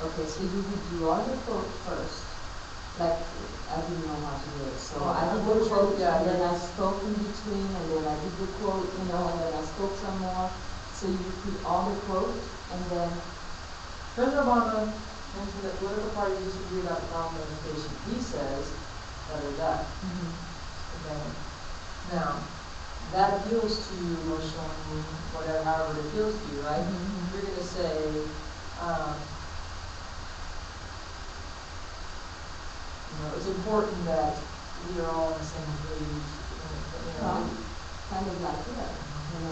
Okay, so you would draw the quote first. Like, I didn't know how to do it, so I did the quote, and then I spoke in between, and then I did the quote, and then I spoke some more. So you repeat all the quote, and then, President Obama mentioned that political parties disagree about the problem of education. He says, da. Okay. Now, that appeals to you emotionally, whatever, however it appeals to you, right? You're going to say, it's important that we are all on the same page. well, kind of like that.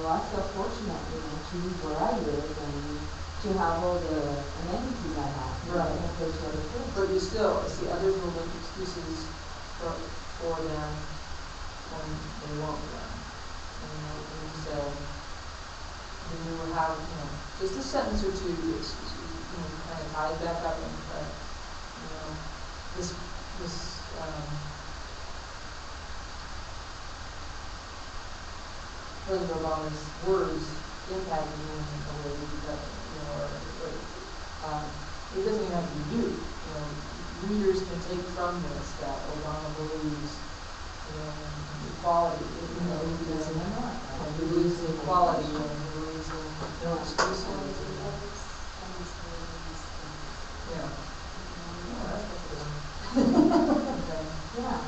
I feel fortunate, to live where I live and to have all the amenities I have. Right. Compared to other kids. But you still, see, others will make excuses for them when they won't be them. And you say, then you will have, just a sentence or two, kind of ties back up and, this, President Obama's words impact you in a way that, it doesn't even have to be you. Readers can take from this that Obama believes, in equality, He believes in what? and he believes in equality, and he believes in no excuses. Yeah. Oh, that's what okay. Yeah.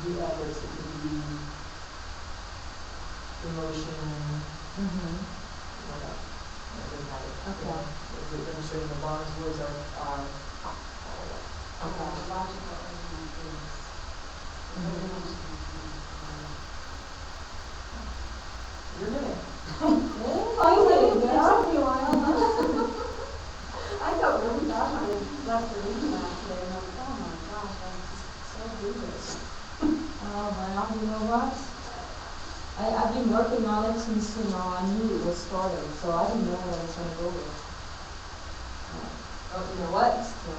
The efforts, it could be emotion, whatever. It doesn't matter. Okay. The demonstrating Obama's words are Logical argument is. you're doing it. I felt really bad when I left the reading lab today, and I was like, oh my gosh, I was just so dangerous. Well, you know what? I've been working on it since, I knew it was starting, so I didn't know what I was going to go with. Oh, you know what? So,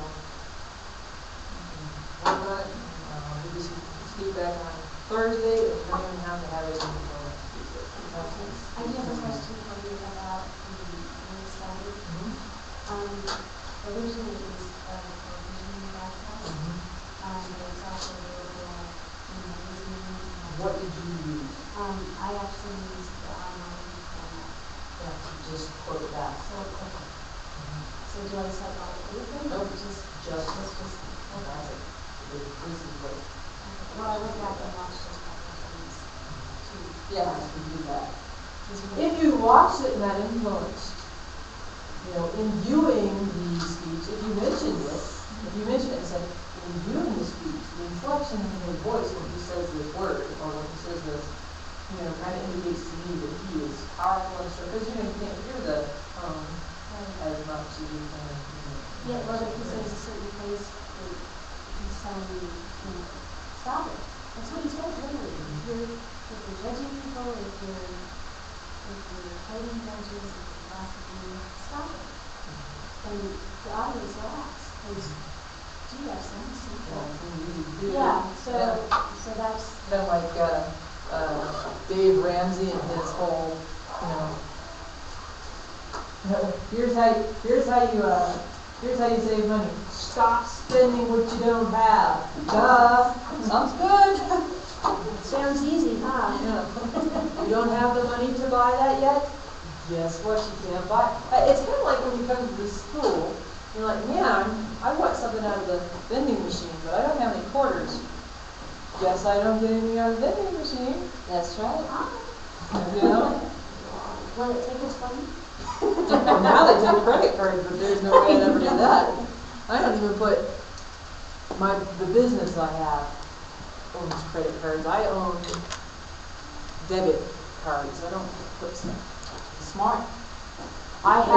Work on it. We'll do some feedback on Thursday, and we don't even have to have it in until next Tuesday. I do have a question for you about the study. Originally it was for vision background, but it's also available in magazine. What did you use? I actually used the online format. Just quote that. So do I set all the anything? Nope. Or just Just okay. that's it. This is great. Well, I went back and watched those couple of things too. Yes, we do that. If you watched it and that influenced, in viewing the speech, if you mentioned it and said, in viewing the speech, the inflection in his voice when he says this word, or when he says this, kind of indicates to me that he is powerful and sure, because, you can't hear the tone as much as you can. Yeah, well, if he says a certain place, he's telling you, stop it. That's what he says, literally. If you're judging people, if you're fighting judges, if you're gossiping, stop it. And the audience laughs, because, gee, that sounds simple. Yeah, so that's. Kind of like Dave Ramsey and his whole, here's how you save money. Stop spending what you don't have. Duh. Sounds good. Sounds easy, huh? Yeah. You don't have the money to buy that yet? Guess what? You can't buy. It's kind of like when you come to the school. You're like, man, I want something out of the vending machine, but I don't have any quarters. Guess I don't get anything out of the vending machine. That's right. Will it take its money? Now they take credit cards, but there's no way I'd ever do that. I don't even put the business I have owns credit cards. I own debit cards. I don't put stuff. Smart. I have